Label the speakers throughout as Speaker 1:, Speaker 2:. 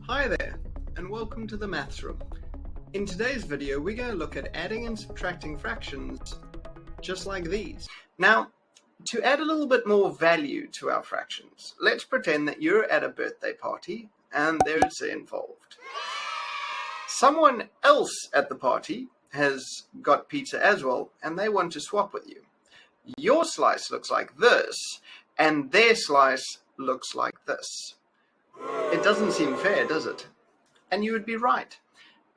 Speaker 1: Hi there, and welcome to the Maths Room. In today's video, we're going to look at adding and subtracting fractions just like these. Now, to add a little bit more value to our fractions, let's pretend that you're at a birthday party and there's pizza involved. Someone else at the party has got pizza as well, and they want to swap with you. Your slice looks like this, and their slice looks like this. It doesn't seem fair, does it? And you would be right.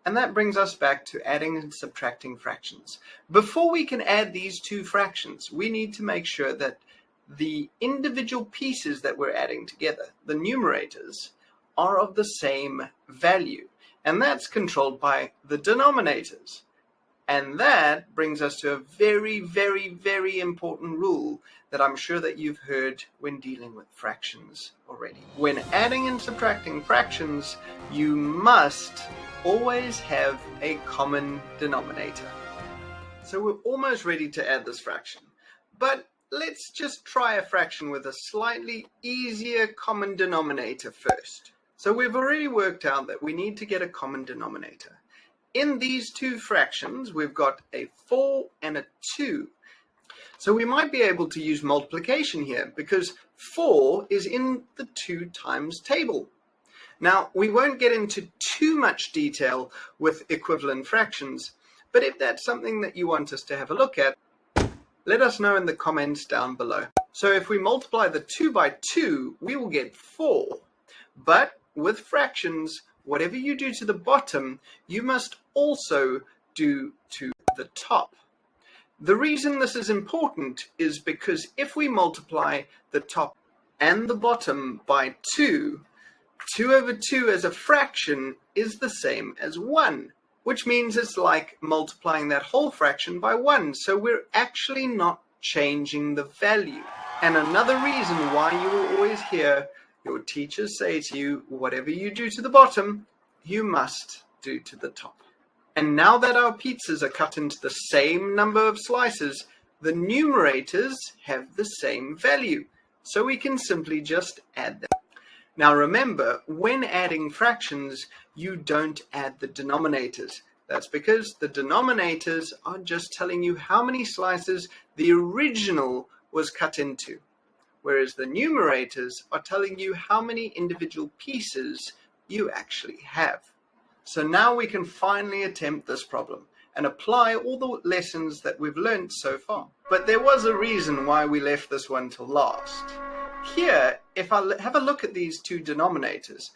Speaker 1: And that brings us back to adding and subtracting fractions. Before we can add these two fractions, we need to make sure that the individual pieces that we're adding together, the numerators, are of the same value. And that's controlled by the denominators. And that brings us to a very, very, very important rule that I'm sure that you've heard when dealing with fractions already. When adding and subtracting fractions, you must always have a common denominator. So we're almost ready to add this fraction. But let's just try a fraction with a slightly easier common denominator first. So we've already worked out that we need to get a common denominator. In these two fractions, we've got a 4 and a 2. So we might be able to use multiplication here because 4 is in the 2 times table. Now, we won't get into too much detail with equivalent fractions, but if that's something that you want us to have a look at, let us know in the comments down below. So if we multiply the 2 by 2, we will get 4. But with fractions, whatever you do to the bottom, you must also do to the top. The reason this is important is because if we multiply the top and the bottom by 2, 2 over 2 as a fraction is the same as 1, which means it's like multiplying that whole fraction by 1. So we're actually not changing the value. And another reason why you will always hear your teachers say to you, whatever you do to the bottom, you must do to the top. And now that our pizzas are cut into the same number of slices, the numerators have the same value. So we can simply just add them. Now remember, when adding fractions, you don't add the denominators. That's because the denominators are just telling you how many slices the original was cut into, whereas the numerators are telling you how many individual pieces you actually have. So now we can finally attempt this problem and apply all the lessons that we've learned so far. But there was a reason why we left this one till last. Here, if I have a look at these two denominators,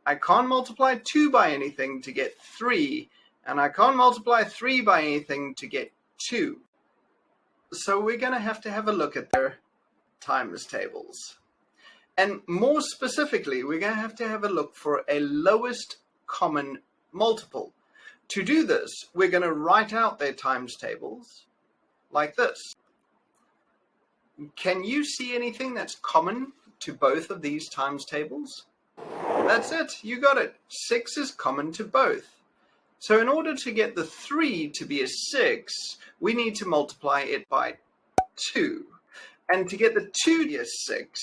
Speaker 1: I can't multiply 2 by anything to get 3, and I can't multiply 3 by anything to get 2. So we're going to have a look at their times tables. And more specifically, we're going to have a look for a lowest common multiple. To do this, we're going to write out their times tables like this. Can you see anything that's common to both of these times tables? That's it, you got it. 6 is common to both. So in order to get the 3 to be a 6, we need to multiply it by 2. And to get the 2 to be a 6,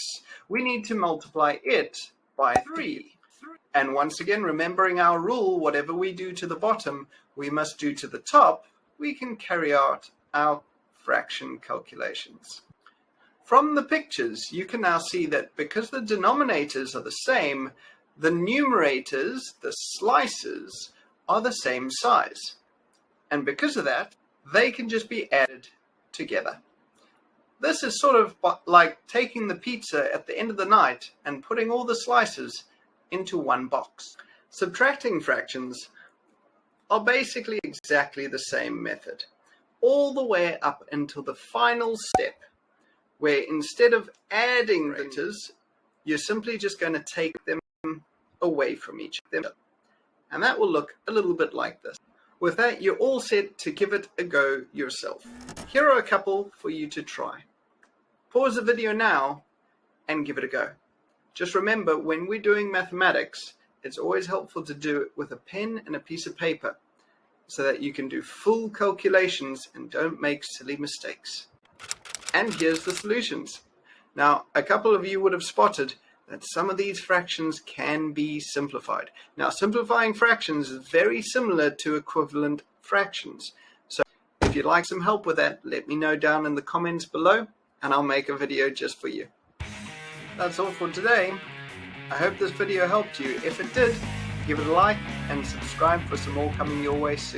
Speaker 1: we need to multiply it by 3. And once again, remembering our rule, whatever we do to the bottom, we must do to the top, we can carry out our fraction calculations. From the pictures, you can now see that because the denominators are the same, the numerators, the slices, are the same size. And because of that, they can just be added together. This is sort of like taking the pizza at the end of the night and putting all the slices into one box. Subtracting fractions are basically exactly the same method, all the way up until the final step, where instead of adding numerators, you're simply just going to take them away from each other. And that will look a little bit like this. With that, you're all set to give it a go yourself. Here are a couple for you to try. Pause the video now and give it a go. Just remember, when we're doing mathematics, it's always helpful to do it with a pen and a piece of paper so that you can do full calculations and don't make silly mistakes. And here's the solutions. Now, a couple of you would have spotted that some of these fractions can be simplified. Now, simplifying fractions is very similar to equivalent fractions. So if you'd like some help with that, let me know down in the comments below, and I'll make a video just for you. That's all for today. I hope this video helped you. If it did, give it a like and subscribe for some more coming your way soon.